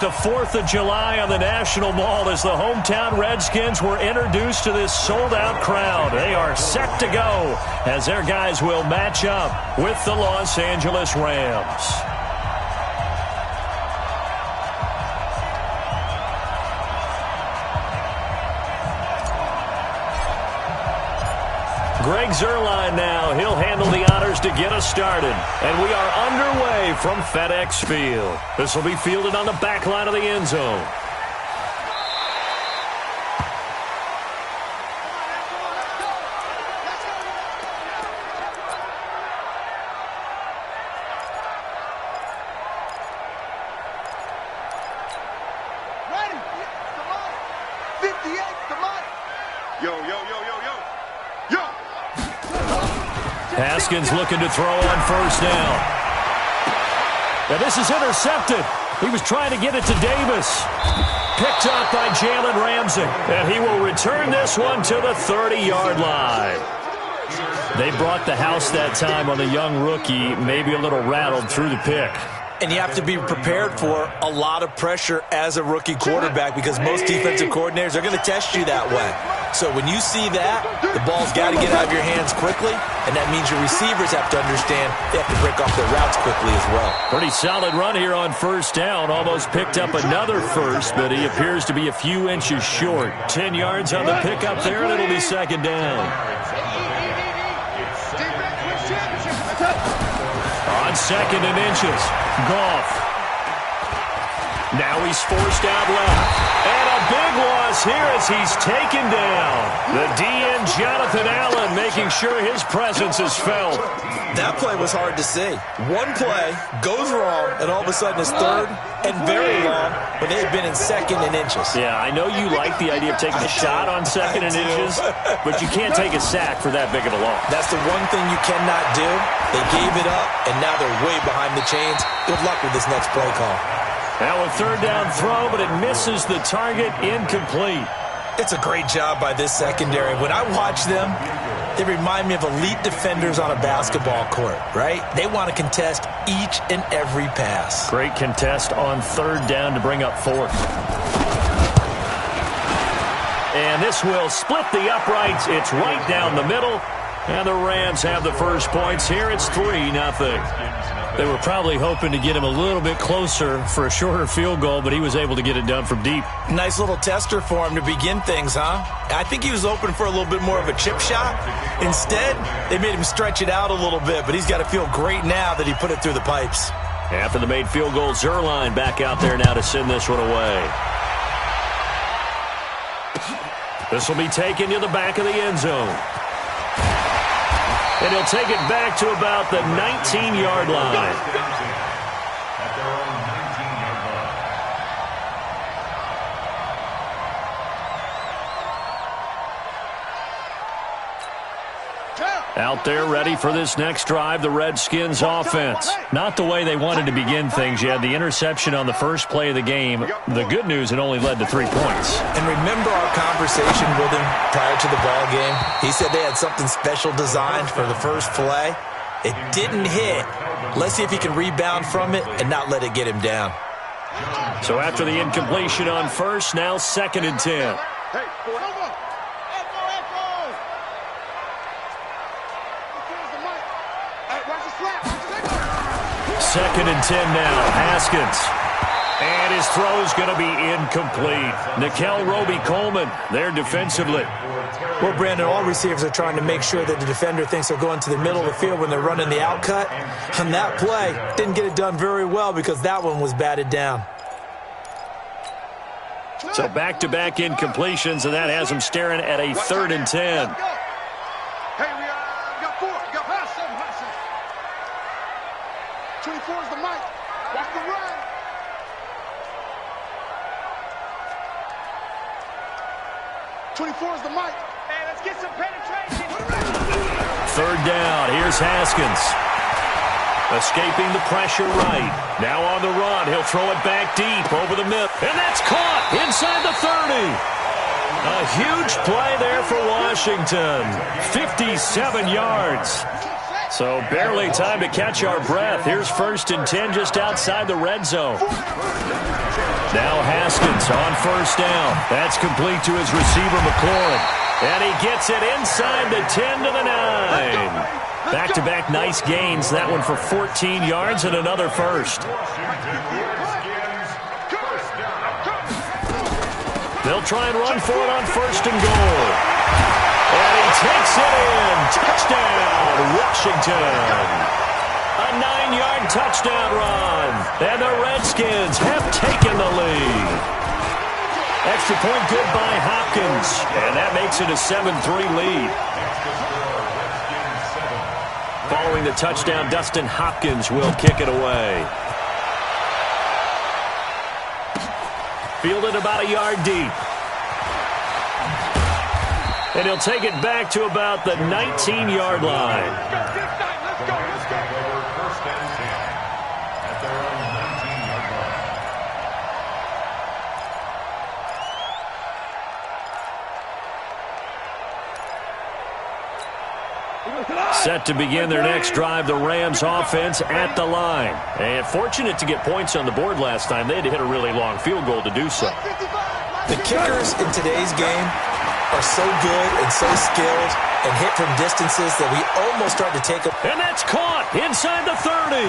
the 4th of July on the National Mall as the hometown Redskins were introduced to this sold-out crowd. They are set to go as their guys will match up with the Los Angeles Rams. Greg Zuerlein now. He'll handle the honors to get us started. And we are underway from FedEx Field. This will be fielded on the back line of the end zone. Ready? Come on. 58, come on. Yo. Haskins looking to throw on first down. Now this is intercepted. He was trying to get it to Davis. Picked up by Jalen Ramsey. And he will return this one to the 30-yard line. They brought the house that time on the young rookie, maybe a little rattled through the pick. And you have to be prepared for a lot of pressure as a rookie quarterback because most defensive coordinators are going to test you that way. So when you see that, the ball's got to get out of your hands quickly, and that means your receivers have to understand they have to break off their routes quickly as well. Pretty solid run here on first down. Almost picked up another first, but he appears to be a few inches short. 10 yards on the pickup there, and it'll be second down. On second and inches, Goff. Now he's forced out left. And a big loss here as he's taken down. The DN, Jonathan Allen, making sure his presence is felt. That play was hard to see. One play goes wrong, and all of a sudden it's third and very long when they've been in second and inches. Yeah, I know you like the idea of taking a shot on second and inches, but you can't take a sack for that big of a loss. That's the one thing you cannot do. They gave it up, and now they're way behind the chains. Good luck with this next play call. Now a third down throw, but it misses the target, incomplete. It's a great job by this secondary. When I watch them, they remind me of elite defenders on a basketball court, right? They want to contest each and every pass. Great contest on third down to bring up fourth. And this will split the uprights. It's right down the middle. And the Rams have the first points here. It's 3-0. They were probably hoping to get him a little bit closer for a shorter field goal, but he was able to get it done from deep. Nice little tester for him to begin things, huh? I think he was hoping for a little bit more of a chip shot. Instead, they made him stretch it out a little bit, but he's got to feel great now that he put it through the pipes. After the made field goal, Zuerlein back out there now to send this one away. This will be taken to the back of the end zone. And he'll take it back to about the 19-yard line. Out there ready for this next drive, the Redskins offense. Not the way they wanted to begin things. You had the interception on the first play of the game. The good news, it only led to 3 points. And remember our conversation with him prior to the ball game? He said they had something special designed for the first play. It didn't hit. Let's see if he can rebound from it and not let it get him down. So after the incompletion on first, now 2nd and 10. Second and 10 now. Haskins. And his throw's going to be incomplete. Nikel Roby-Coleman there defensively. Well, Brandon, all receivers are trying to make sure that the defender thinks they're going to the middle of the field when they're running the outcut. On that play, didn't get it done very well because that one was batted down. So back-to-back incompletions, and that has him staring at a 3rd and 10. Hey, we got 4. We got pass 7. 24 is the mic. Watch the run. .24 is the mic. Hey, let's get some penetration. 3rd down. Here's Haskins. Escaping the pressure right. Now on the run. He'll throw it back deep over the middle. And that's caught inside the 30. A huge play there for Washington. 57 yards. So barely time to catch our breath. Here's 1st and 10 just outside the red zone. Now Haskins on first down. That's complete to his receiver, McLaurin. And he gets it inside the 10 to the 9. Back-to-back nice gains. That one for 14 yards and another first. They'll try and run for it on first and goal. And he takes it in. Touchdown, Washington. A 9-yard touchdown run. And the Redskins have taken the lead. Extra point good by Hopkins. And that makes it a 7-3 lead. Following the touchdown, Dustin Hopkins will kick it away. Fielded about a yard deep. And he'll take it back to about the 19-yard line. Set to begin their next drive, the Rams offense at the line. And fortunate to get points on the board last time. They had to hit a really long field goal to do so. The kickers in today's game are so good and so skilled and hit from distances that we almost start to take them. And that's caught inside the 30.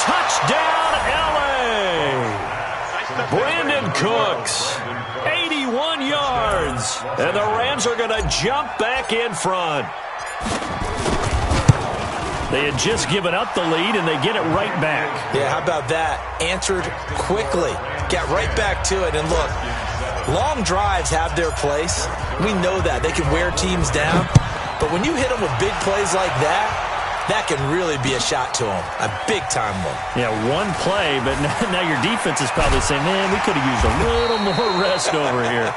Touchdown, L.A. Brandon Cooks, 81 yards. And the Rams are going to jump back in front. They had just given up the lead, and they get it right back. Yeah, how about that? Answered quickly. Got right back to it. And look, long drives have their place. We know that. They can wear teams down. But when you hit them with big plays like that, that can really be a shot to them. A big-time one. Yeah, one play, but now your defense is probably saying, man, we could have used a little more rest over here.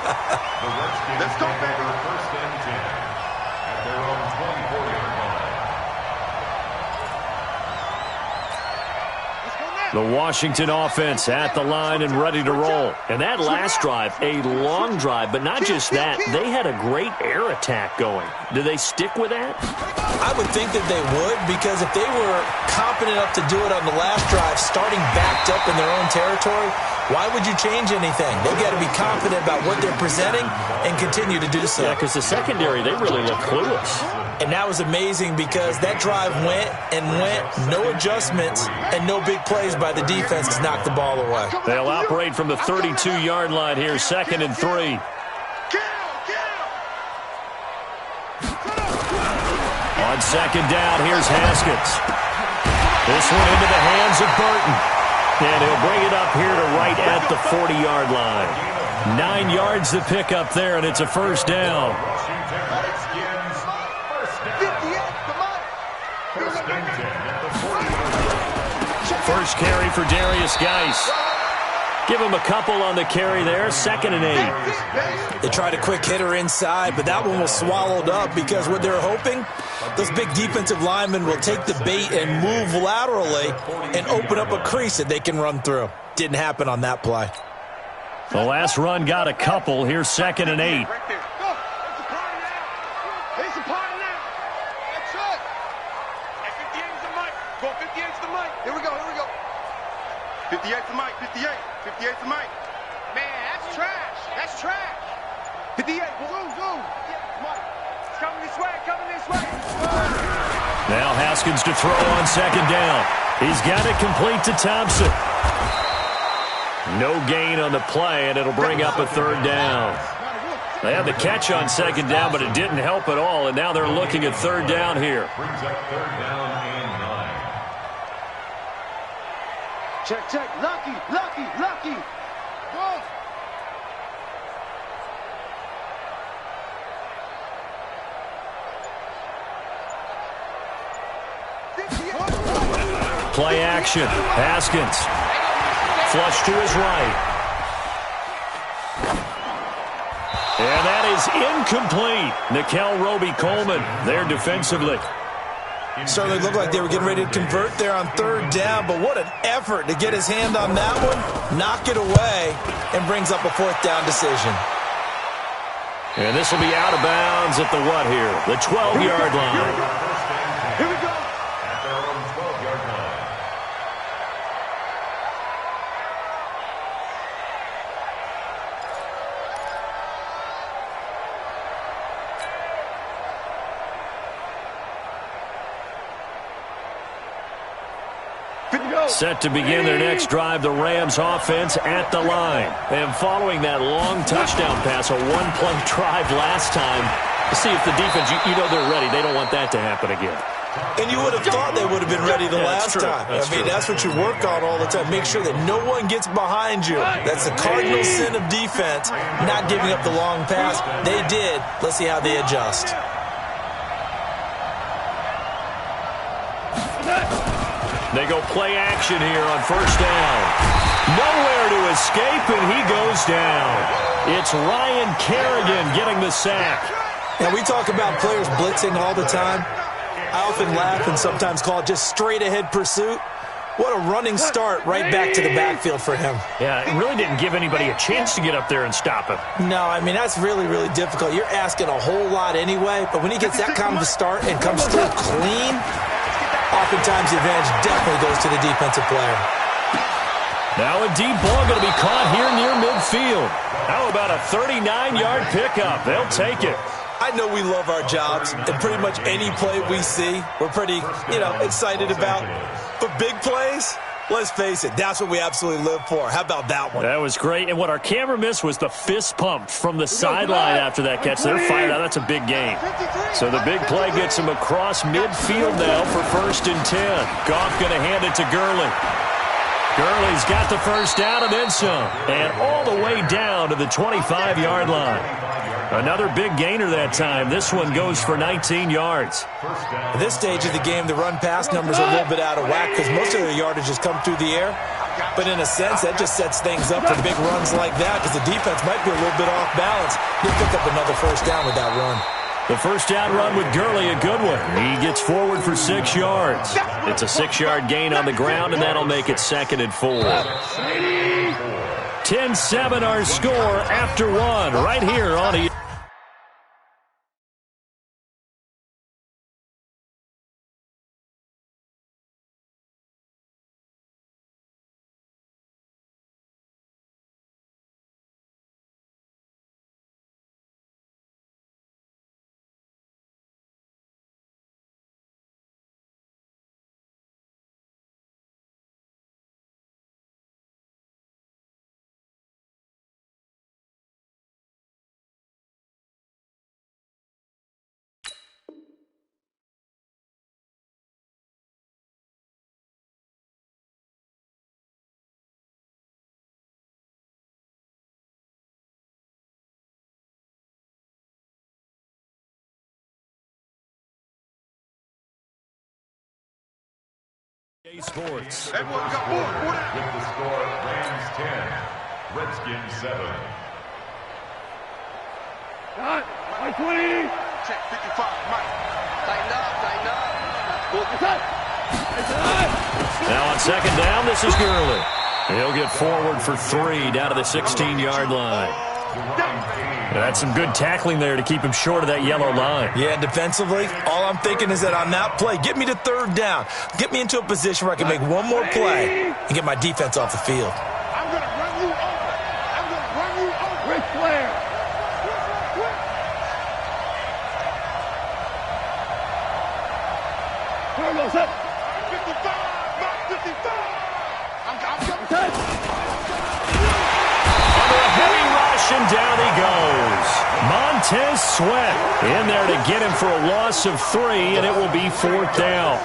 Let's go, baby. First and 10 at their own 24-yard line. The Washington offense at the line and ready to roll. And that last drive, a long drive, but not just that. They had a great air attack going. Do they stick with that? I would think that they would, because if they were confident enough to do it on the last drive, starting backed up in their own territory, why would you change anything? They've got to be confident about what they're presenting and continue to do so. Yeah, because the secondary, they really look clueless. And that was amazing because that drive went and went, no adjustments and no big plays by the defense to knock the ball away. They'll operate from the 32-yard line here, 2nd and 3. On second down, here's Haskins. This one into the hands of Burton. And he'll bring it up here to right at the 40-yard line. 9 yards to pick up there, and it's a first down. First carry for Darius Geis. Give him a couple on the carry there, 2nd and 8. They tried a quick hitter inside, but that one was swallowed up because what they're hoping, those big defensive linemen will take the bait and move laterally and open up a crease that they can run through. Didn't happen on that play. The last run got a couple. Here's 2nd and 8. Here we go. 58 for Mike. 58 for Mike. Man, that's trash. That's trash. 58. Go. It's coming this way. Now Haskins to throw on second down. He's got it complete to Thompson. No gain on the play, and it'll bring up a 3rd down. They had the catch on second down, but it didn't help at all, and now they're looking at 3rd down here. Brings up 3rd down and 9. Check. Lucky. Go. Play action. Haskins. Flush to his right. And that is incomplete. Nickel Roby-Coleman there defensively. Certainly looked like they were getting ready to convert there on 3rd down, but what an effort to get his hand on that one, knock it away, and brings up a 4th down decision. And this will be out of bounds at the what here? The 12-yard line. Here we go. At their own 12-yard line. Set to begin their next drive, the Rams offense at the line. And following that long touchdown pass, a one-play drive last time, to see if the defense, you know they're ready. They don't want that to happen again. And you would have thought they would have been ready the last time. That's what you work on all the time. Make sure that no one gets behind you. That's the cardinal sin of defense, not giving up the long pass. They did. Let's see how they adjust. They go play action here on first down. Nowhere to escape, and he goes down. It's Ryan Kerrigan getting the sack. And we talk about players blitzing all the time. I often laugh and sometimes call it just straight-ahead pursuit. What a running start right back to the backfield for him. Yeah, it really didn't give anybody a chance to get up there and stop him. No, that's really, really difficult. You're asking a whole lot anyway, but when he gets that kind of a start and comes through clean, oftentimes the advantage definitely goes to the defensive player. Now a deep ball going to be caught here near midfield. How about a 39-yard pickup? They'll take it. I know we love our jobs, and pretty much any play we see, we're pretty, excited about. But big plays, let's face it, that's what we absolutely live for. How about that one? That was great, and what our camera missed was the fist pump from the sideline after that catch. They're fired out. That's a big gain. So the big play gets him across midfield now for 1st and 10. Goff going to hand it to Gurley. Gurley's got the first down and then some. And all the way down to the 25-yard line. Another big gainer that time. This one goes for 19 yards. At this stage of the game, the run-pass numbers are a little bit out of whack because most of their yardage has come through the air. But in a sense, that just sets things up for big runs like that because the defense might be a little bit off balance. He'll pick up another first down with that run. The first down run with Gurley, a good one. He gets forward for 6 yards. It's a 6-yard gain on the ground, and that'll make it 2nd and 4. 10-7 our score after one right here on the... Sports. Everyone got more. With the score, Rams 10, Redskins 7. Got 20. Check 55, Mike. Tighten up. Now on 2nd down, this is Gurley. He'll get forward for 3 down to the 16-yard line. That's some good tackling there to keep him short of that yellow line. Yeah, defensively, all I'm thinking is that on that play, get me to 3rd down. Get me into a position where I can make one more play and get my defense off the field. I'm going to run you over. Ric Flair. Turbo's up. 55, Mike, 55. I'm coming. Under a heavy rush, and down he goes. Montez Sweat in there to get him for a loss of 3, and it will be 4th down.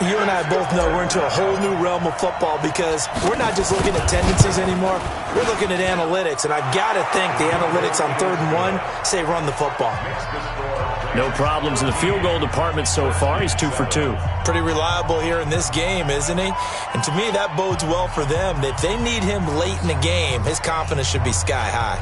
You and I both know we're into a whole new realm of football because we're not just looking at tendencies anymore. We're looking at analytics, and I've got to think the analytics on 3rd and 1 say run the football. No problems in the field goal department so far. He's 2 for 2. Pretty reliable here in this game, isn't he? And to me, that bodes well for them. If they need him late in the game, his confidence should be sky high.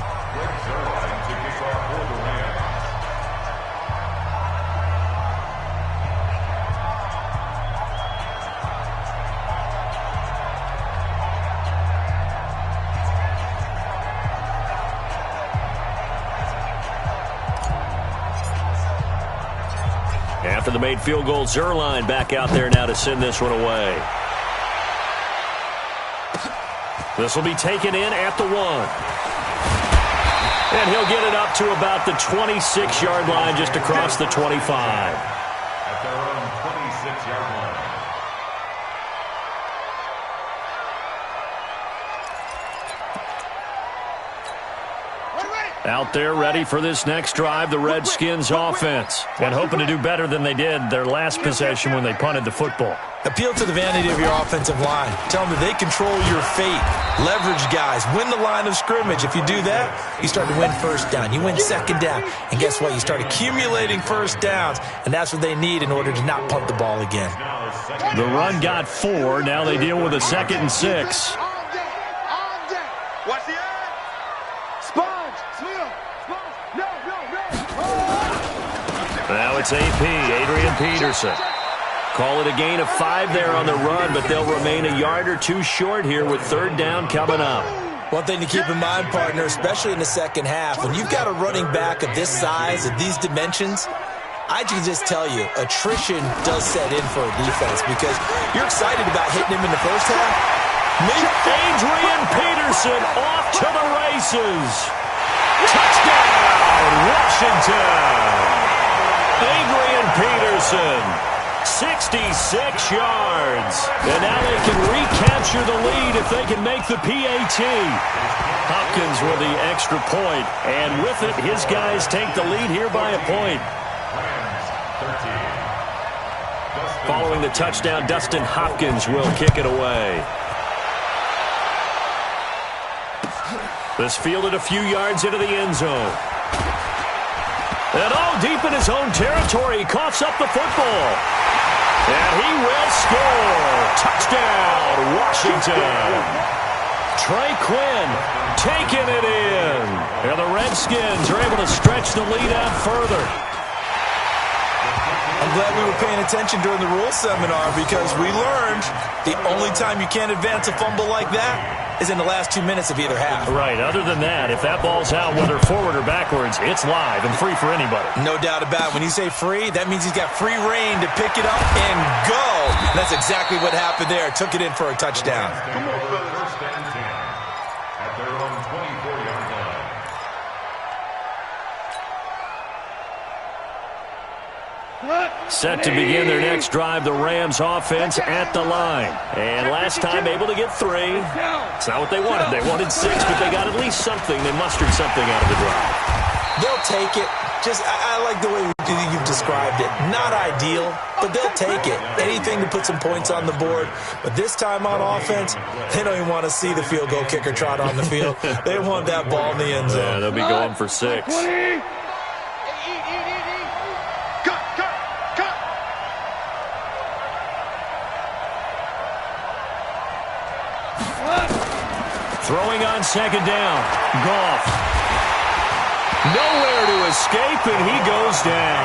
After the made field goal, Zerline back out there now to send this one away. This will be taken in at the 1. And he'll get it up to about the 26-yard line, just across the 25. At their own 26-yard line. Out there ready for this next drive, the Redskins offense. And hoping to do better than they did their last possession when they punted the football. Appeal to the vanity of your offensive line. Tell them that they control your fate. Leverage guys. Win the line of scrimmage. If you do that, you start to win first down. You win second down. And guess what? You start accumulating first downs. And that's what they need in order to not punt the ball again. The run got 4. Now they deal with a 2nd and 6. Watch the eye. Sponge. Smith. Sponge. No. Now it's AP, Adrian Peterson. Call it a gain of 5 there on the run, but they'll remain a yard or 2 short here with 3rd down coming up. One thing to keep in mind, partner, especially in the second half, when you've got a running back of this size, of these dimensions, I can just tell you, attrition does set in for a defense because you're excited about hitting him in the first half. Adrian Peterson off to the races. Touchdown, Washington. Adrian Peterson, 66 yards. And now they can recapture the lead if they can make the PAT. Hopkins with the extra point. And with it, his guys take the lead here by a point. Following the touchdown, Dustin Hopkins will kick it away. This fielded a few yards into the end zone. And deep in his own territory, he coughs up the football. And he will score. Touchdown, Washington. Trey Quinn taking it in. And the Redskins are able to stretch the lead out further. I'm glad we were paying attention during the rules seminar because we learned the only time you can't advance a fumble like that is in the last 2 minutes of either half. Right. Other than that, if that ball's out, whether forward or backwards, it's live and free for anybody. No doubt about it. When you say free, that means he's got free reign to pick it up and go. And that's exactly what happened there. Took it in for a touchdown. Come on, first and 10 at their own 24-yard line. Set to begin their next drive, the Rams offense at the line. And last time able to get 3. It's not what they wanted. They wanted 6, but they got at least something. They mustered something out of the drive. They'll take it. I like the way you've described it. Not ideal, but they'll take it. Anything to put some points on the board. But this time on offense, they don't even want to see the field goal kicker trot on the field. They want that ball in the end zone. Yeah, they'll be going for 6. Throwing on 2nd down. Goff. Nowhere to escape, and he goes down.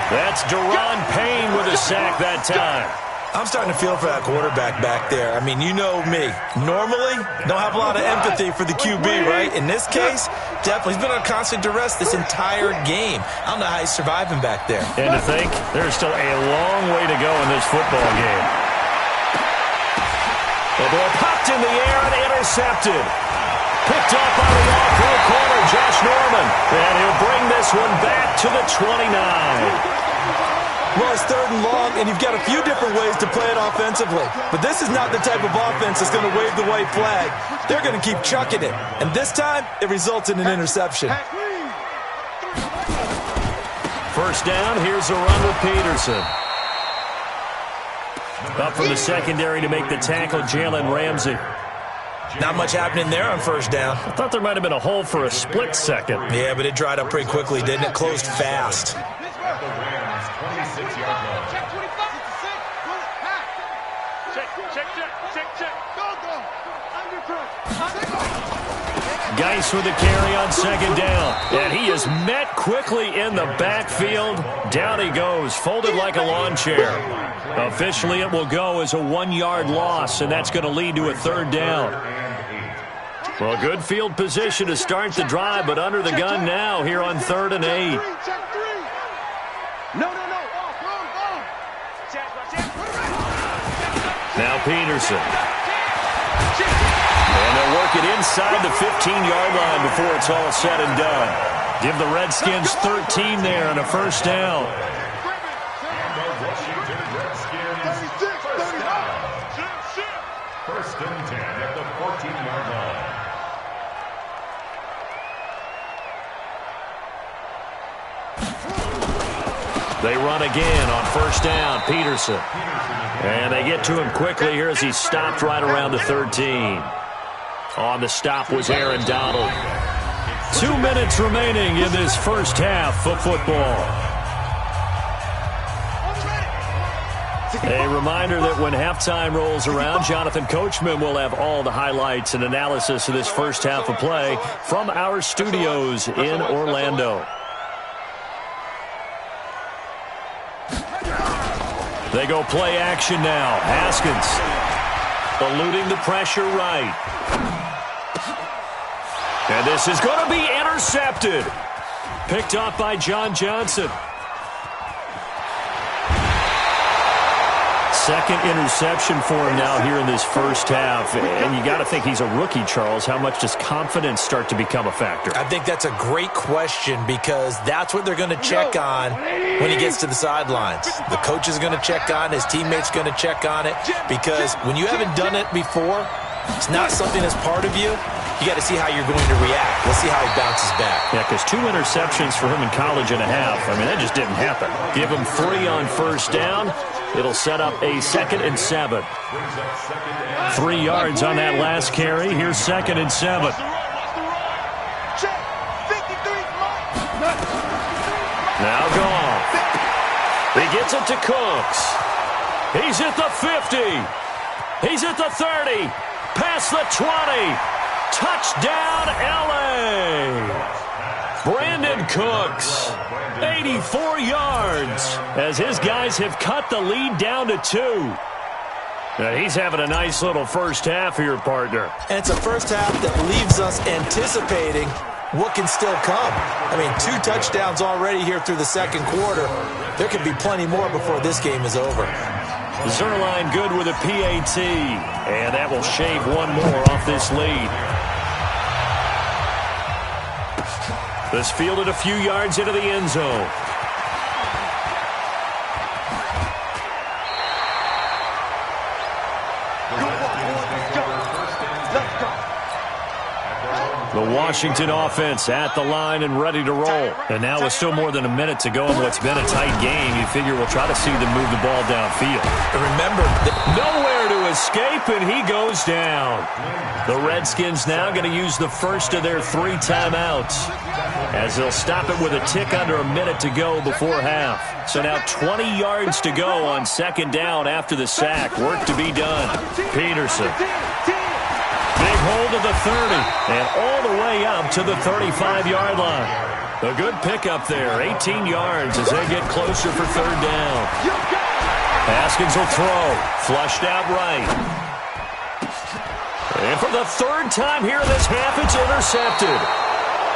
That's Daron Payne with a sack that time. I'm starting to feel for that quarterback back there. I mean, you know me. Normally, don't have a lot of empathy for the QB, right? In this case, definitely. He's been on constant duress this entire game. I don't know how he's surviving back there. And to think, there's still a long way to go in this football game. The ball popped in the air and intercepted. Picked up by the off-road corner, Josh Norman. And he'll bring this one back to the 29. Well, it's 3rd and long, and you've got a few different ways to play it offensively. But this is not the type of offense that's going to wave the white flag. They're going to keep chucking it. And this time, it results in an interception. First down, here's a run with Peterson. Up from the secondary to make the tackle, Jalen Ramsey. Not much happening there on first down. I thought there might have been a hole for a split second. Yeah, but it dried up pretty quickly, didn't it? Closed fast. At the Rams' 26-yard line. Check 25. Check. Go. Under pressure. Geis with the carry on 2nd down. And he is met quickly in the backfield. Down he goes, folded like a lawn chair. Officially, it will go as a 1-yard loss, and that's going to lead to a 3rd down. Well, good field position to start the drive, but under the gun now here on 3rd and 8. No. Now Peterson. And they'll work it inside the 15-yard line before it's all said and done. Give the Redskins 13 there on a first down. First and 10 at the 14-yard line. They run again on first down. Peterson. And they get to him quickly here as he's stopped right around the 13. On the stop was Aaron Donald. 2 minutes remaining in this first half of football. A reminder that when halftime rolls around, Jonathan Coachman will have all the highlights and analysis of this first half of play from our studios in Orlando. They go play action now. Haskins eluding the pressure right. And this is going to be intercepted. Picked off by John Johnson. Second interception for him now here in this first half. And you got to think he's a rookie, Charles. How much does confidence start to become a factor? I think that's a great question because that's what they're going to check on when he gets to the sidelines. The coach is going to check on, his teammates going to check on it, because when you haven't done it before, it's not something that's part of you. You got to see how you're going to react. Let's see how he bounces back. Yeah, because 2 interceptions for him in college and a half. I mean, that just didn't happen. Give him 3 on first down. It'll set up a 2nd and 7. 3 yards on that last carry. Here's 2nd and 7. Now gone. He gets it to Cooks. He's at the 50. He's at the 30. Past the 20. Touchdown, L.A. Brandon Cooks, 84 yards, as his guys have cut the lead down to 2. Now he's having a nice little first half here, partner. And it's a first half that leaves us anticipating what can still come. I mean, 2 touchdowns already here through the second quarter. There could be plenty more before this game is over. Zerline good with a PAT, and that will shave 1 more off this lead. This fielded a few yards into the end zone. The Washington offense at the line and ready to roll. And now with still more than a minute to go in what's been a tight game, you figure we'll try to see them move the ball downfield. And remember, nowhere to escape, and he goes down. The Redskins now going to use the first of their 3 timeouts, as they'll stop it with a tick under a minute to go before half. So now 20 yards to go on 2nd down after the sack. Work to be done. Peterson. Big hold of the 30, and all the way up to the 35-yard line. A good pickup there, 18 yards as they get closer for 3rd down. Haskins will throw, flushed out right. And for the 3rd time here in this half, it's intercepted.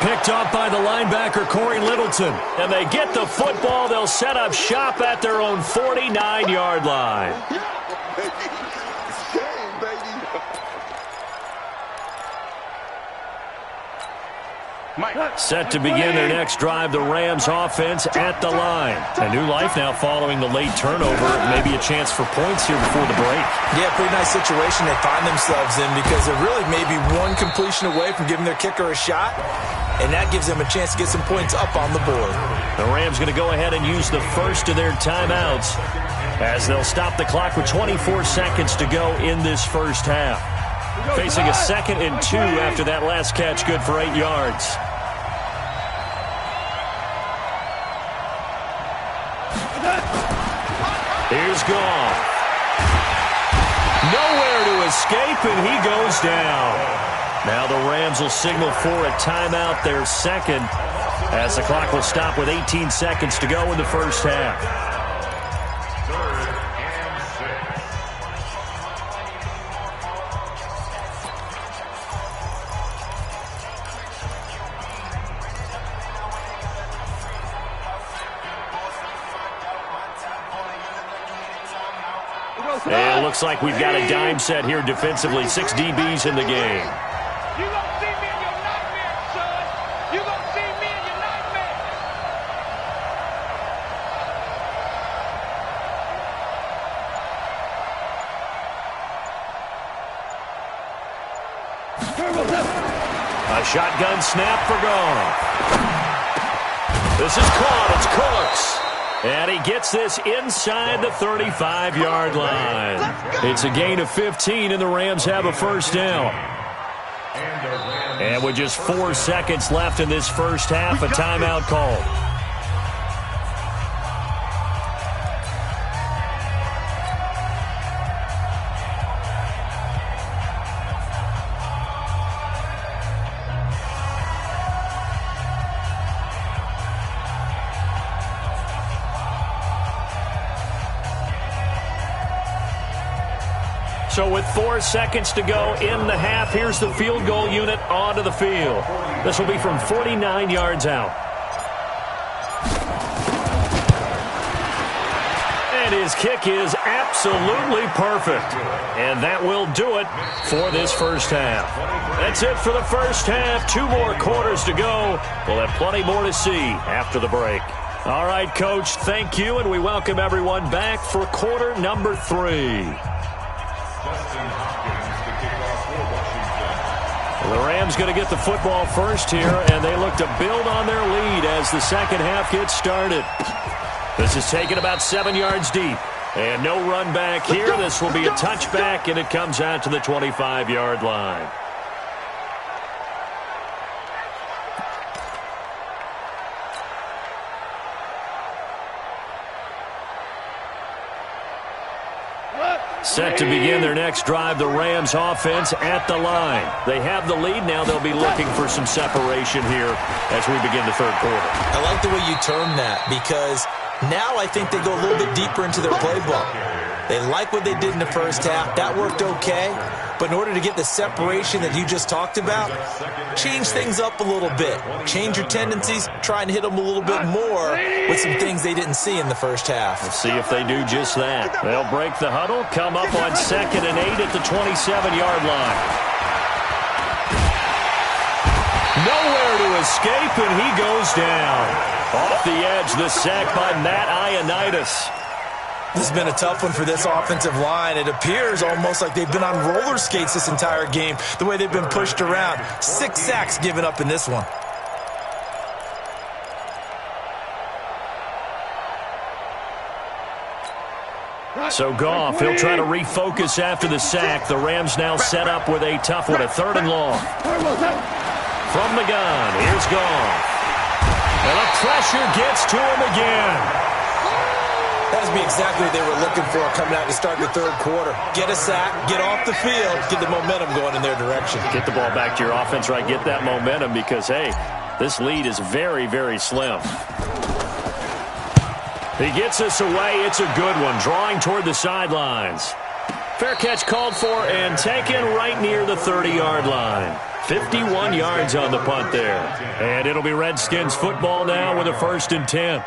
Picked off by the linebacker, Corey Littleton. And they get the football. They'll set up shop at their own 49-yard line. Set to begin their next drive, the Rams offense at the line. A new life now following the late turnover. Maybe a chance for points here before the break. Yeah, pretty nice situation they find themselves in, because they're really maybe 1 completion away from giving their kicker a shot, and that gives them a chance to get some points up on the board. The Rams going to go ahead and use the first of their timeouts, as they'll stop the clock with 24 seconds to go in this first half. Facing a 2nd and 2 after that last catch, good for 8 yards. Here's Goff. Nowhere to escape, and he goes down. Now the Rams will signal for a timeout, their 2nd, as the clock will stop with 18 seconds to go in the first half. And it looks like we've got a dime set here defensively. 6 DBs in the game. You gonna see me in your nightmare, son. You gonna see me in your nightmare. A shotgun snap for Goff. This is caught. It's Cooks. And he gets this inside the 35-yard line. It's a gain of 15, and the Rams have a first down. And with just 4 seconds left in this first half, a timeout called. So with 4 seconds to go in the half, here's the field goal unit onto the field. This will be from 49 yards out. And his kick is absolutely perfect. And that will do it for this first half. That's it for the first half. 2 more quarters to go. We'll have plenty more to see after the break. All right, Coach, thank you, and we welcome everyone back for quarter number 3. The Rams going to get the football first here, and they look to build on their lead as the second half gets started. This is taken about 7 yards deep, and no run back here. This will be a touchback, and it comes out to the 25-yard line. Set to begin their next drive, the Rams offense at the line. They have the lead. Now they'll be looking for some separation here as we begin the third quarter. I like the way you term that, because now I think they go a little bit deeper into their playbook. They like what they did in the first half. That worked okay. But in order to get the separation that you just talked about, change things up a little bit. Change your tendencies. Try and hit them a little bit more with some things they didn't see in the first half. Let's see if they do just that. They'll break the huddle, come up on 2nd and 8 at the 27-yard line. Nowhere to escape, and he goes down. Off the edge, the sack by Matt Ioannidis. This has been a tough one for this offensive line. It appears almost like they've been on roller skates this entire game, the way they've been pushed around. 6 sacks given up in this one. So Goff, he'll try to refocus after the sack. The Rams now set up with a tough one, a 3rd and long. From the gun, here's Goff. And the pressure gets to him again. That would be exactly what they were looking for coming out to start the third quarter. Get a sack, get off the field, get the momentum going in their direction. Get the ball back to your offense, right? Get that momentum because, hey, this lead is very, very slim. He gets us away. It's a good one, drawing toward the sidelines. Fair catch called for and taken right near the 30-yard line. 51 yards on the punt there. And it'll be Redskins football now with a 1st and 10.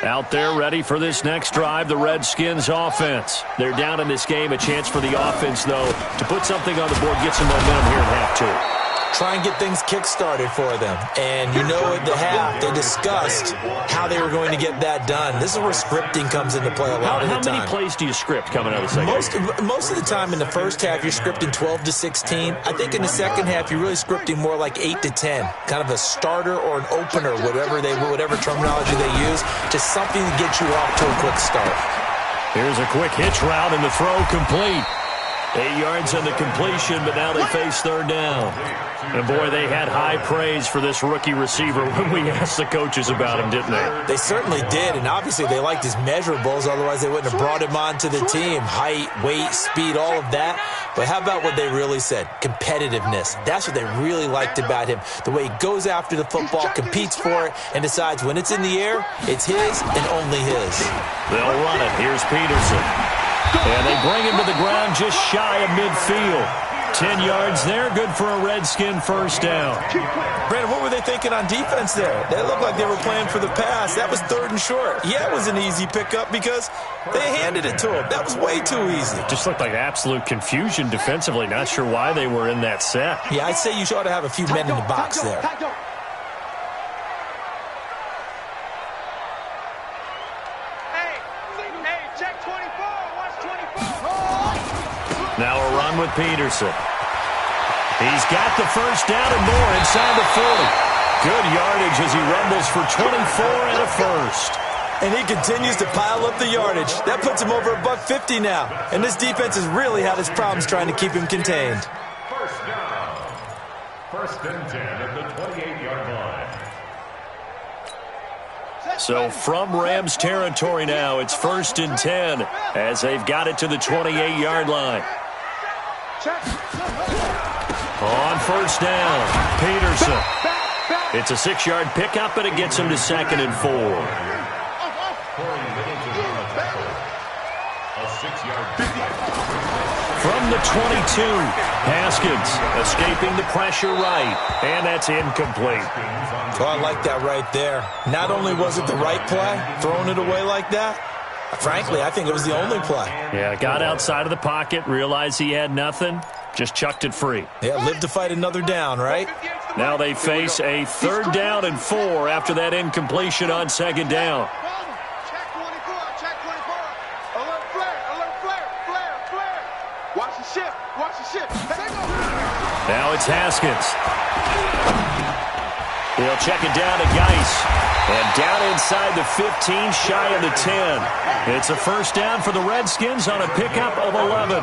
Out there ready for this next drive, the Redskins offense. They're down in this game. A chance for the offense, though, to put something on the board, get some momentum here in half 2. Try and get things kick-started for them. And you know at the half, they discussed how they were going to get that done. This is where scripting comes into play a lot of the time. How many plays do you script coming out of the second? Most of the time in the first half, you're scripting 12 to 16. I think in the second half, you're really scripting more like 8 to 10. Kind of a starter or an opener, whatever terminology they use, just something to get you off to a quick start. Here's a quick hitch route and the throw complete. 8 yards on the completion, but now they face 3rd down. And, boy, they had high praise for this rookie receiver when we asked the coaches about him, didn't they? They certainly did, and obviously they liked his measurables. Otherwise, they wouldn't have brought him onto the team. Height, weight, speed, all of that. But how about what they really said? Competitiveness. That's what they really liked about him. The way he goes after the football, competes for it, and decides when it's in the air, it's his and only his. They'll run it. Here's Peterson. And they bring him to the ground just shy of midfield. 10 yards there, good for a Redskin 1st down. Brandon, what were they thinking on defense there? They looked like they were playing for the pass. That was 3rd and short. Yeah, it was an easy pickup because they handed it to him. That was way too easy. Just looked like absolute confusion defensively. Not sure why they were in that set. Yeah, I'd say you ought to have a few men in the box there. Check 24. Watch 24. Now a run with Peterson. He's got the first down and more inside the 40. Good yardage as he rumbles for 24 and a first. And he continues to pile up the yardage. That puts him over $150 now. And this defense has really had its problems trying to keep him contained. First down. First and 10 at the 28-yard line. So from Rams territory now, it's first and 10 as they've got it to the 28-yard line. On first down, Peterson. It's a 6-yard pickup, and it gets him to 2nd and 4. From the 22, Haskins escaping the pressure right, and that's incomplete. Oh, I like that right there. Not only was it the right play, throwing it away like that, frankly, I think it was the only play. Yeah, got outside of the pocket, realized he had nothing, just chucked it free. Yeah, live to fight another down, right? Now they face a 3rd down and 4 after that incompletion on 2nd down. Now it's Haskins. He'll check it down to Geis. And down inside the 15, shy of the 10. It's a first down for the Redskins on a pickup of 11.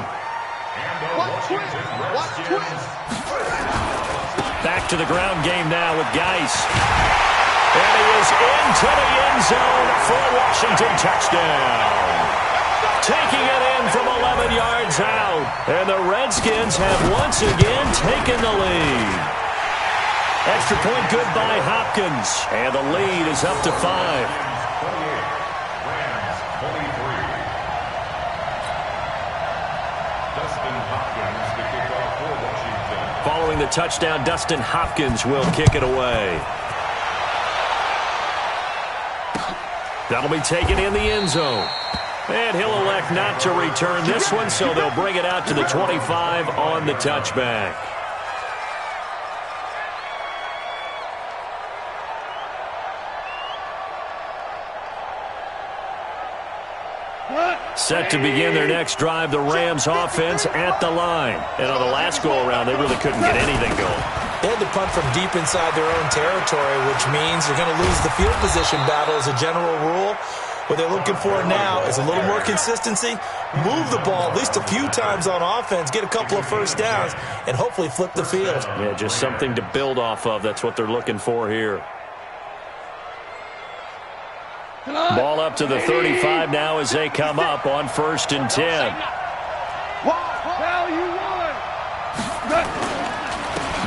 Back to the ground game now with Geis. And he is into the end zone for a Washington touchdown. Taking it in from 11 yards out. And the Redskins have once again taken the lead. Extra point good by Hopkins. And the lead is up to 5. Rams 23. Dustin Hopkins to kick off for Washington. Following the touchdown, Dustin Hopkins will kick it away. That'll be taken in the end zone. And he'll elect not to return this one, so they'll bring it out to the 25 on the touchback. Set to begin their next drive, the Rams offense at the line. And on the last go-around, they really couldn't get anything going. They had to punt from deep inside their own territory, which means they're going to lose the field position battle as a general rule. What they're looking for now is a little more consistency, move the ball at least a few times on offense, get a couple of first downs, and hopefully flip the field. Yeah, just something to build off of. That's what they're looking for here. Ball up to the 35 now as they come up on 1st and 10.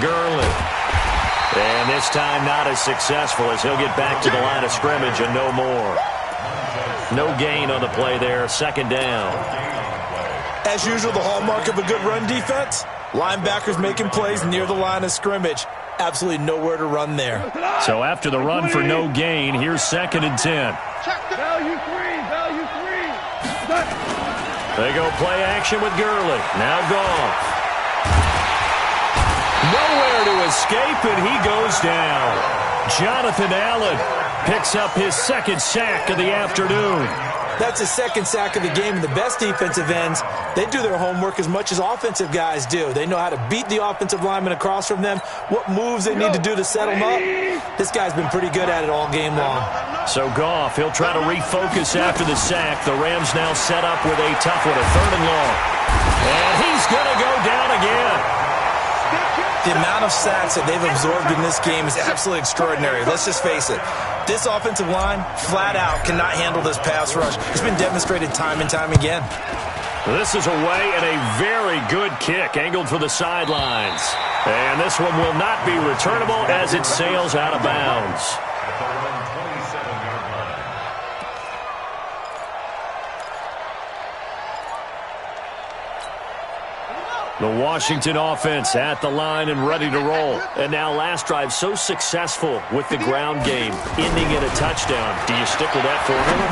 Gurley. And this time not as successful as he'll get back to the line of scrimmage and no more. No gain on the play there, 2nd down. As usual, the hallmark of a good run defense, linebackers making plays near the line of scrimmage. Absolutely nowhere to run there. So after the run for no gain, here's 2nd and 10. Value three. They go play action with Gurley. Now Goff. Nowhere to escape, and he goes down. Jonathan Allen picks up his 2nd sack of the afternoon. That's his 2nd sack of the game, and the best defensive ends, they do their homework as much as offensive guys do. They know how to beat the offensive lineman across from them, what moves they need to do to set them up. This guy's been pretty good at it all game long. So Goff, he'll try to refocus after the sack. The Rams now set up with a tough one, a 3rd and long. And he's going to go down again. The amount of sacks that they've absorbed in this game is absolutely extraordinary. Let's just face it. This offensive line, flat out, cannot handle this pass rush. It's been demonstrated time and time again. This is away and a very good kick, angled for the sidelines. And this one will not be returnable as it sails out of bounds. The Washington offense at the line and ready to roll. And now last drive so successful with the ground game, ending in a touchdown. Do you stick with that formula?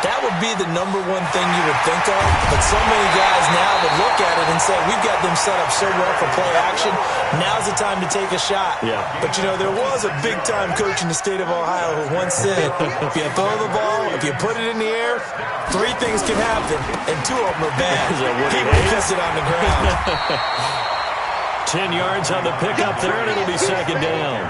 That would be the #1 thing you would think of, but so many guys now would look at it and say, we've got them set up so well for play action, now's the time to take a shot. Yeah. But, you know, there was a big-time coach in the state of Ohio who once said, if you throw the ball, if you put it in the air, 3 things can happen, and 2 of them are bad. Is that what Keep he it on the ground. 2 10 yards on the pickup there, and it'll be second down.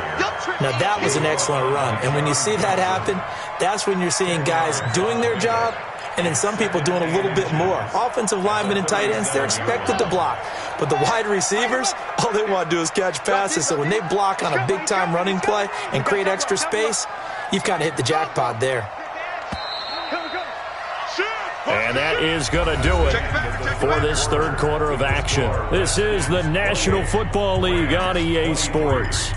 Now, that was an excellent run. And when you see that happen, that's when you're seeing guys doing their job and then some people doing a little bit more. Offensive linemen and tight ends, they're expected to block. But the wide receivers, all they want to do is catch passes. So when they block on a big-time running play and create extra space, you've kind of hit the jackpot there. And that is going to do it for this third quarter of action. This is the National Football League on EA Sports.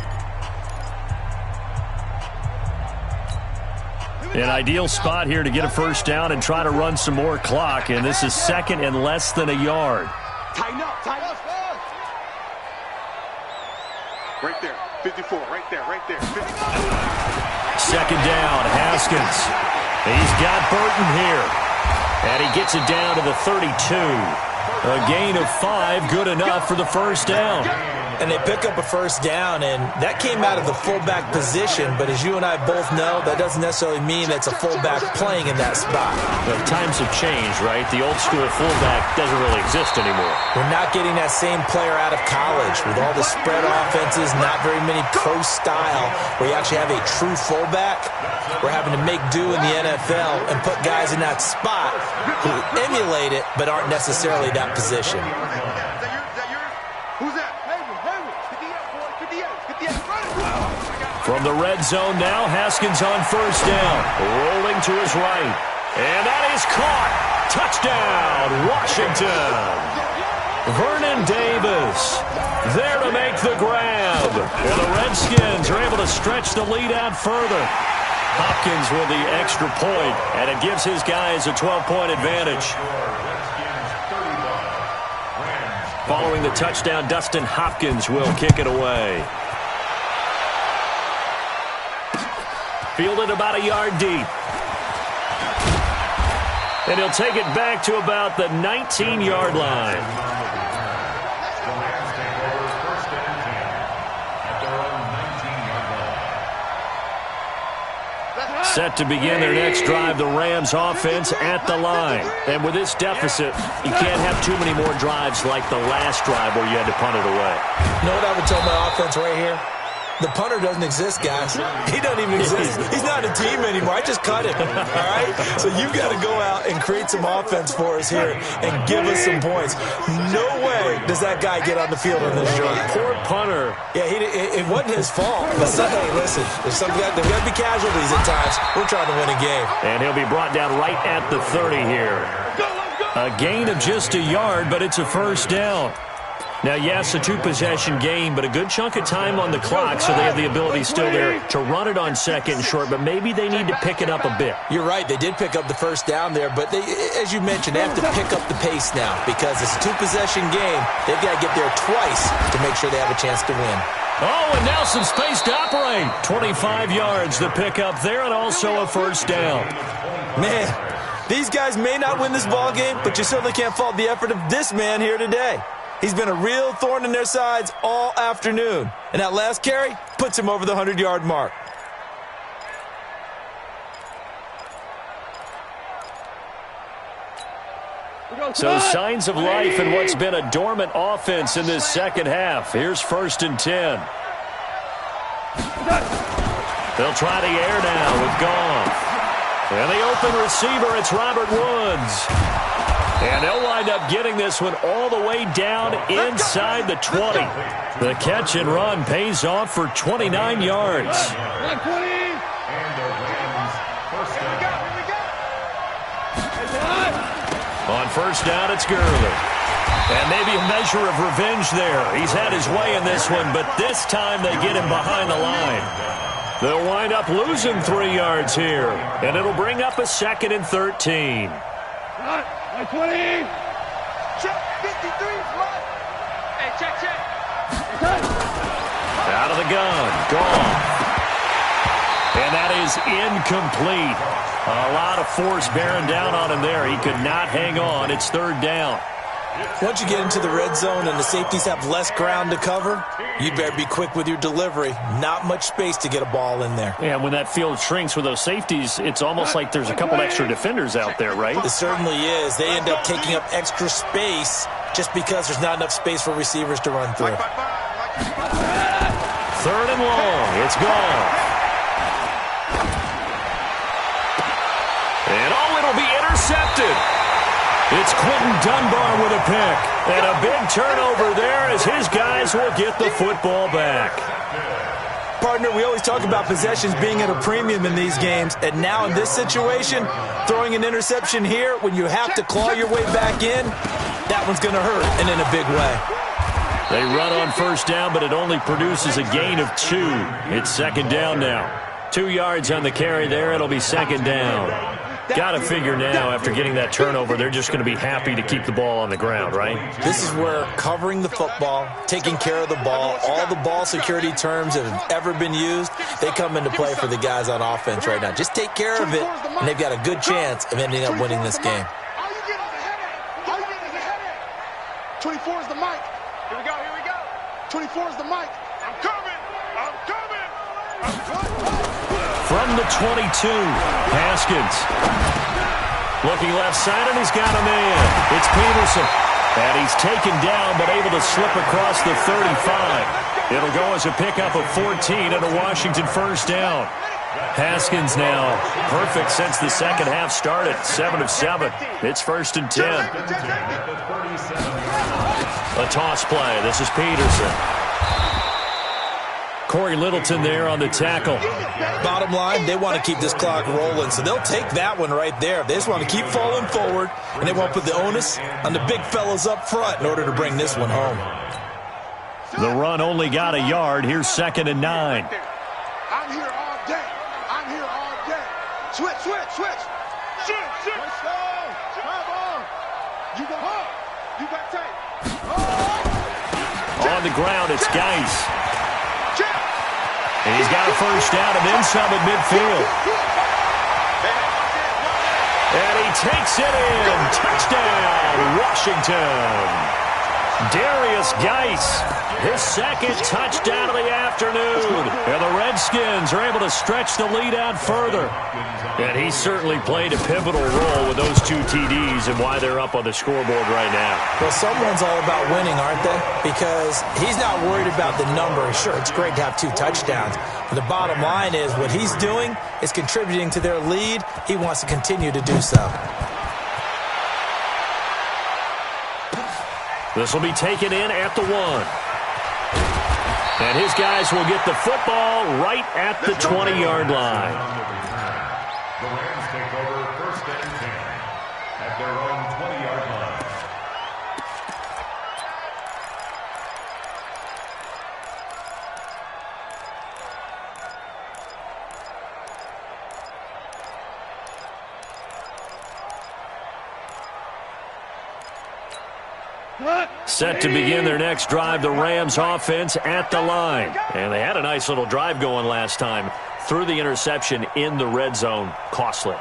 An ideal spot here to get a first down and try to run some more clock, and this is second and less than a yard. Tighten up, tighten up. Right there, 54, right there, right there. 54. Second down, Haskins. He's got Burton here. And he gets it down to the 32. A gain of 5, good enough for the first down. And they pick up a first down, and that came out of the fullback position. But as you and I both know, that doesn't necessarily mean that's a fullback playing in that spot. Well, times have changed, right? The old school fullback doesn't really exist anymore. We're not getting that same player out of college with all the spread offenses, not very many pro style, where you actually have a true fullback. We're having to make do in the NFL and put guys in that spot who emulate it but aren't necessarily that position. Who's that? From the red zone now, Haskins on first down. Rolling to his right. And that is caught. Touchdown, Washington. Vernon Davis there to make the grab. And the Redskins are able to stretch the lead out further. Hopkins with the extra point, and it gives his guys a 12-point advantage. Following the touchdown, Dustin Hopkins will kick it away. Fielded about a yard deep. And he'll take it back to about the 19-yard line. Set to begin their next drive, the Rams offense at the line. And with this deficit, you can't have too many more drives like the last drive where you had to punt it away. You know what I would tell my offense right here? The punter doesn't exist, guys. He doesn't even exist. He's not a team anymore. I just cut him, all right? So you've got to go out and create some offense for us here and give us some points. No way does that guy get on the field on this drive. Poor punter. Yeah, it wasn't his fault. But hey, listen, there's got to be casualties at times. We're trying to win a game. And he'll be brought down right at the 30 here. A gain of just a yard, but it's a first down. Now, yes, a two-possession game, but a good chunk of time on the clock, so they have the ability still there to run it on second and short, but maybe they need to pick it up a bit. You're right. They did pick up the first down there, but they, as you mentioned, they have to pick up the pace now because it's a two-possession game. They've got to get there twice to make sure they have a chance to win. Oh, and now some space to operate. 25 yards the pickup there, and also a first down. Man, these guys may not win this ball game, but you certainly can't fault the effort of this man here today. He's been a real thorn in their sides all afternoon. And that last carry puts him over the 100-yard mark. So signs of life in what's been a dormant offense in this second half. Here's 1st and 10. They'll try the air now with Goff. And the open receiver, it's Robert Woods. And they'll wind up getting this one all the way down inside the 20. The catch and run pays off for 29 yards. On first down, it's Gurley. And maybe a measure of revenge there. He's had his way in this one, but this time they get him behind the line. They'll wind up losing 3 yards here. And it'll bring up a 2nd and 13. 20. Check 53. Hey, check. Out of the gun. Gone. And that is incomplete. A lot of force bearing down on him there. He could not hang on. It's 3rd down. Once you get into the red zone and the safeties have less ground to cover, you better be quick with your delivery. Not much space to get a ball in there. Yeah, when that field shrinks with those safeties, it's almost like there's a couple extra defenders out there, right? It certainly is. They end up taking up extra space just because there's not enough space for receivers to run through. Third and long. It's gone. And it'll be intercepted. It's Quentin Dunbar with a pick. And a big turnover there as his guys will get the football back. Partner, we always talk about possessions being at a premium in these games. And now in this situation, throwing an interception here when you have to claw your way back in, that one's going to hurt, and in a big way. They run on first down, but it only produces a gain of 2. It's second down now. 2 yards on the carry there. It'll be second down. Got to figure now, after getting that turnover, they're just going to be happy to keep the ball on the ground, right? This is where covering the football, taking care of the ball, all the ball security terms that have ever been used, they come into play for the guys on offense right now. Just take care of it, and they've got a good chance of ending up winning this game. 24 is the mic. Here we go, here we go. 24 is the mic. I'm coming, I'm coming. From the 22, Haskins. Looking left side, and he's got a man. It's Peterson. And he's taken down, but able to slip across the 35. It'll go as a pickup of 14 and a Washington first down. Haskins now perfect since the second half started. 7 of 7. It's first and 10. A toss play. This is Peterson. Corey Littleton there on the tackle. Bottom line, they want to keep this clock rolling, so they'll take that one right there. They just want to keep falling forward, and they won't put the onus on the big fellas up front in order to bring this one home. The run only got a yard. Here's second and 9. I'm here all day. I'm here all day. Switch, switch, switch. Shoot. Come on. You got hard. You got tight. On the ground, it's Geis. And he's got a first down and then some at midfield. And he takes it in. Touchdown, Washington. Darius Geis, his second touchdown of the afternoon. And the Redskins are able to stretch the lead out further. And he certainly played a pivotal role with those 2 TDs and why they're up on the scoreboard right now. Well, someone's all about winning, aren't they? Because he's not worried about the number. Sure, it's great to have 2 touchdowns. But the bottom line is what he's doing is contributing to their lead. He wants to continue to do so. This will be taken in at the 1. And his guys will get the football right at the 20-yard line. The Rams take over first and 10 at their own 20-yard line. Set to begin their next drive, the Rams offense at the line. And they had a nice little drive going last time. Threw the interception in the red zone. Costly.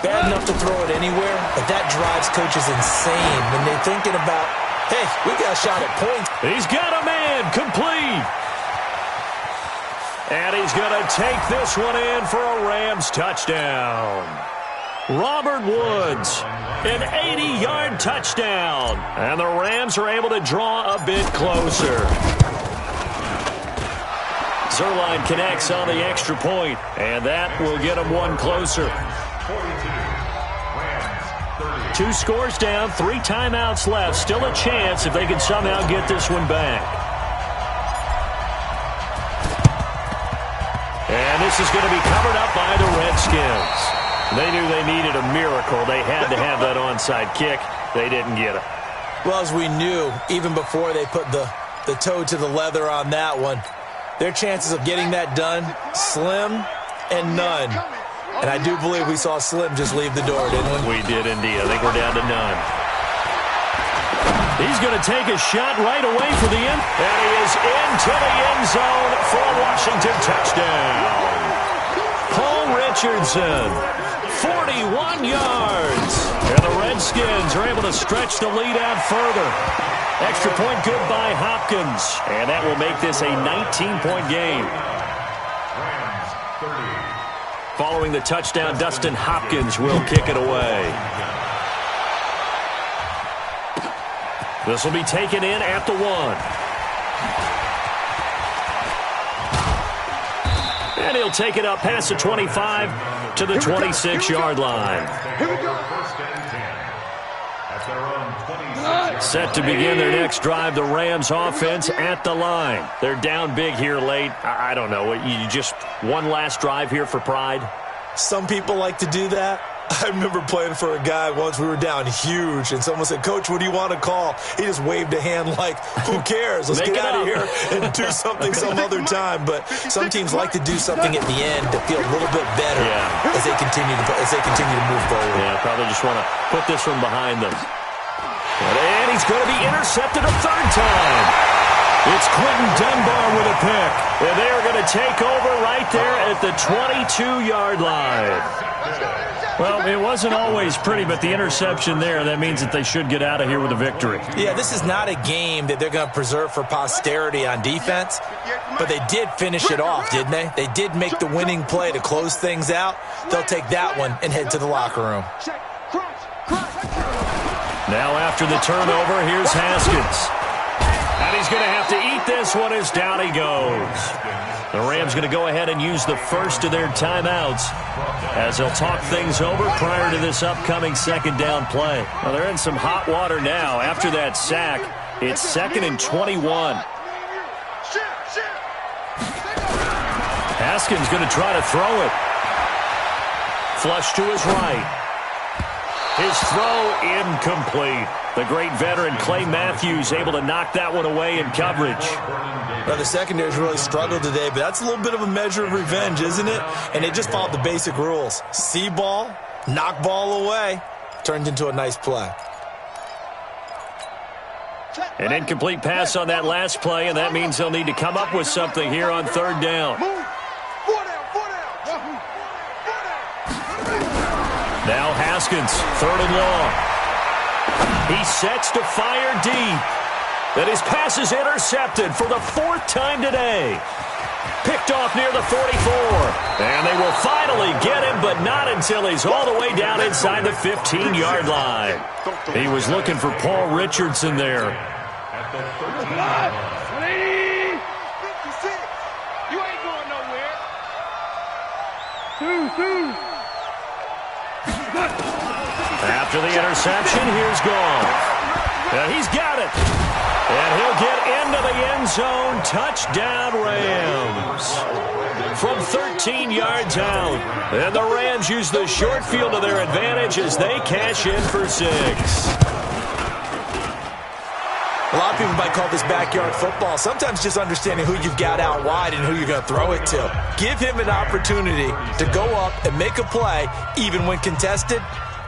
Bad enough to throw it anywhere, but that drives coaches insane when they're thinking about, hey, we got a shot at points. He's got a man, complete. And he's going to take this one in for a Rams touchdown. Robert Woods, an 80-yard touchdown. And the Rams are able to draw a bit closer. Zerline connects on the extra point, and that will get them one closer. 2 scores down, 3 timeouts left. Still a chance if they can somehow get this one back. And this is going to be covered up by the Redskins. They knew they needed a miracle. They had to have that onside kick. They didn't get it. Well, as we knew, even before they put the toe to the leather on that one, their chances of getting that done, slim and none. And I do believe we saw Slim just leave the door, didn't we? We did indeed. I think we're down to none. He's going to take a shot right away for the end. And he is into the end zone for a Washington touchdown. Paul Richardson, 41 yards. And the Redskins are able to stretch the lead out further. Extra point good by Hopkins. And that will make this a 19-point game. Following the touchdown, Dustin Hopkins will kick it away. This will be taken in at the 1. And he'll take it up past the 25 to the 26-yard line. Here we go. First and 10. At their own 26. Set to begin their next drive, the Rams offense at the line. They're down big here late. I don't know. You just one last drive here for pride? Some people like to do that. I remember playing for a guy once. We were down huge, and someone said, "Coach, what do you want to call?" He just waved a hand like, "Who cares? Let's get out of here and do something some other time." But some teams like to do something at the end to feel a little bit better as they continue to move forward. Yeah, probably just want to put this one behind them. And he's going to be intercepted a third time. It's Quentin Dunbar with a pick. And they are going to take over right there at the 22-yard line. Well, it wasn't always pretty, but the interception there, that means that they should get out of here with a victory. Yeah, this is not a game that they're going to preserve for posterity on defense, but they did finish it off, didn't they? They did make the winning play to close things out. They'll take that one and head to the locker room. Now after the turnover, here's Haskins. And he's going to have to eat this one as down he goes. The Rams going to go ahead and use the first of their timeouts as they'll talk things over prior to this upcoming second down play. Well, they're in some hot water now. After that sack, it's 2nd and 21. Haskins going to try to throw it. Flush to his right. His throw incomplete. The great veteran Clay Matthews able to knock that one away in coverage. Well, the secondary's really struggled today, but that's a little bit of a measure of revenge, isn't it? And they just followed the basic rules. See ball, knock ball away. Turned into a nice play. An incomplete pass on that last play, and that means they'll need to come up with something here on third down. Now Haskins, 3rd and long. He sets to fire deep. And his pass is intercepted for the 4th time today. Picked off near the 44. And they will finally get him, but not until he's all the way down inside the 15-yard line. He was looking for Paul Richardson there. At the 13-yard line. You ain't going nowhere. After the interception, here's Goff. And he's got it. And he'll get into the end zone. Touchdown, Rams. From 13 yards out. And the Rams use the short field to their advantage as they cash in for 6. A lot of people might call this backyard football. Sometimes just understanding who you've got out wide and who you're going to throw it to. Give him an opportunity to go up and make a play, even when contested.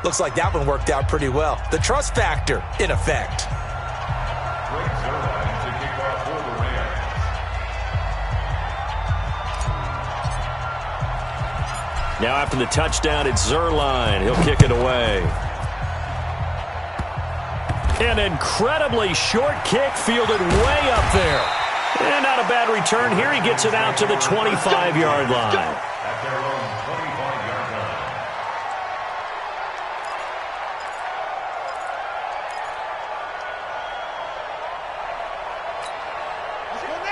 Looks like that one worked out pretty well. The trust factor, in effect. Great Zerline to kick off for the Rams. Now after the touchdown, it's Zerline. He'll kick it away. An incredibly short kick fielded way up there. And not a bad return here. He gets it out to the 25-yard line. At their own 25-yard line.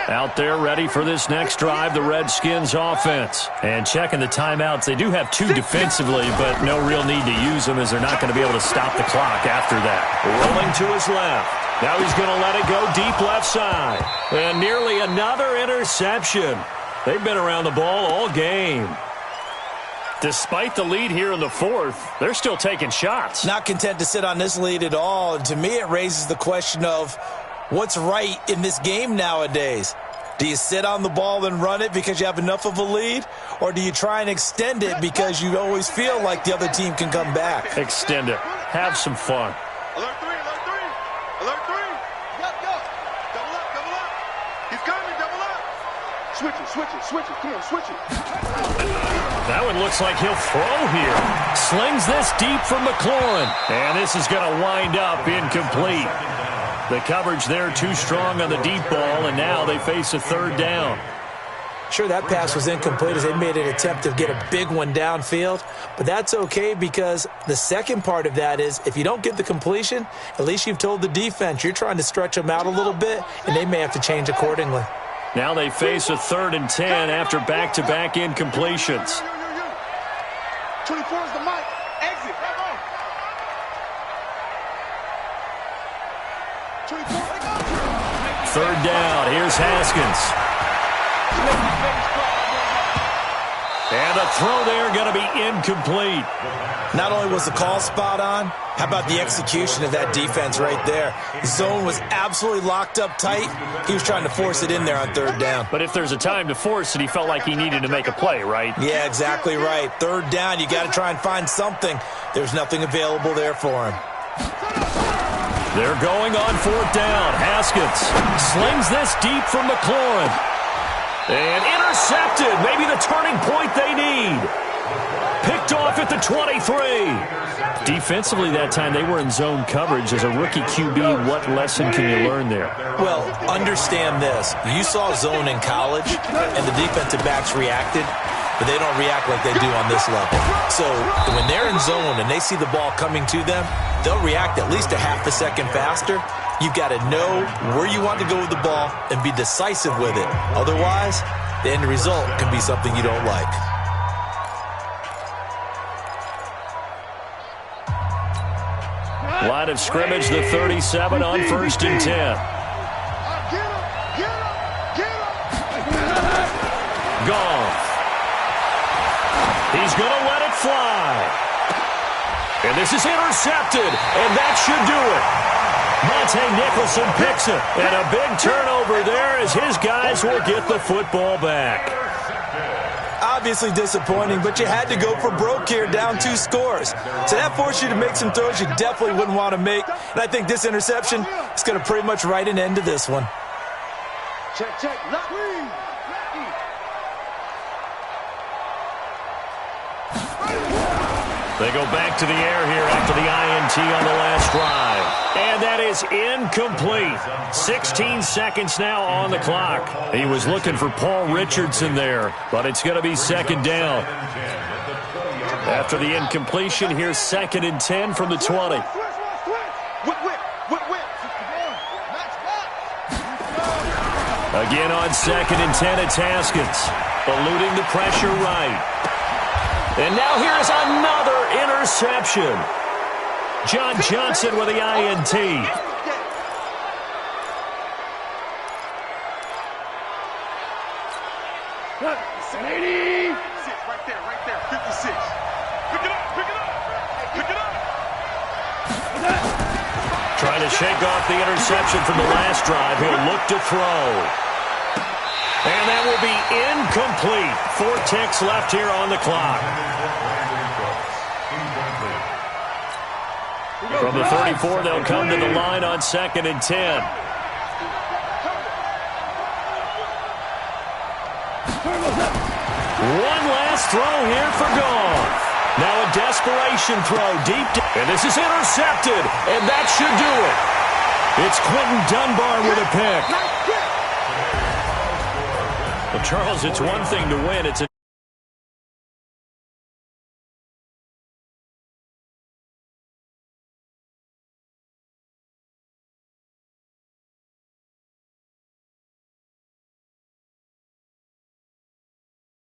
Out there ready for this next drive, the Redskins offense. And checking the timeouts, they do have 2 defensively, but no real need to use them as they're not going to be able to stop the clock after that. Rolling to his left. Now he's going to let it go deep left side. And nearly another interception. They've been around the ball all game. Despite the lead here in the 4th, they're still taking shots. Not content to sit on this lead at all. And to me, it raises the question of what's right in this game nowadays. Do you sit on the ball and run it because you have enough of a lead? Or do you try and extend it because you always feel like the other team can come back? Extend it. Have some fun. Alert 3, alert 3. Alert 3. Go. Double up. He's coming, double up. Switch it. Come on, switch it. That one looks like he'll throw here. Slings this deep from McLaurin. And this is going to wind up incomplete. The coverage there too strong on the deep ball, and now they face a 3rd down. Sure, that pass was incomplete as they made an attempt to get a big one downfield, but that's okay because the second part of that is if you don't get the completion, at least you've told the defense you're trying to stretch them out a little bit, and they may have to change accordingly. Now they face a 3rd and 10 after back-to-back incompletions. 24 is the mic. Exit. 24. 3rd down. Here's Haskins. And the throw there going to be incomplete. Not only was the call spot on, how about the execution of that defense right there? The zone was absolutely locked up tight. He was trying to force it in there on 3rd down. But if there's a time to force it, he felt like he needed to make a play, right? Yeah, exactly right. 3rd down, you got to try and find something. There's nothing available there for him. They're going on 4th down. Haskins slings this deep from McLaurin. And intercepted. Maybe the turning point they need. Picked off at the 23. Defensively that time, they were in zone coverage. As a rookie QB, what lesson can you learn there? Well, understand this. You saw zone in college, and the defensive backs reacted, but they don't react like they do on this level. So when they're in zone and they see the ball coming to them, they'll react at least a half a second faster. You've got to know where you want to go with the ball and be decisive with it. Otherwise, the end result can be something you don't like. Line of scrimmage, the 37 on 1st and 10. Goff. He's going to let it fly. And this is intercepted, and that should do it. Monte Nicholson picks it, and a big turnover there as his guys will get the football back. Obviously disappointing, but you had to go for broke here, down 2 scores. So that forced you to make some throws you definitely wouldn't want to make. And I think this interception is going to pretty much write an end to this one. Check. They go back to the air here after the INT on the last drive. And that is incomplete. 16 seconds now on the clock. He was looking for Paul Richardson there, but it's going to be 2nd down. After the incompletion, here's 2nd and 10 from the 20. Again on 2nd and 10, it's Haskins. Eluding the pressure right. And now here's another interception. John Johnson with the INT. Right there. 56. Pick it up. Trying to shake off the interception from the last drive. He'll look to throw. And that will be incomplete. 4 ticks left here on the clock. From the 34, they'll come to the line on 2nd and 10. One last throw here for Goff. Now a desperation throw deep. And this is intercepted. And that should do it. It's Quentin Dunbar with a pick. Well, Charles, it's one thing to win. It's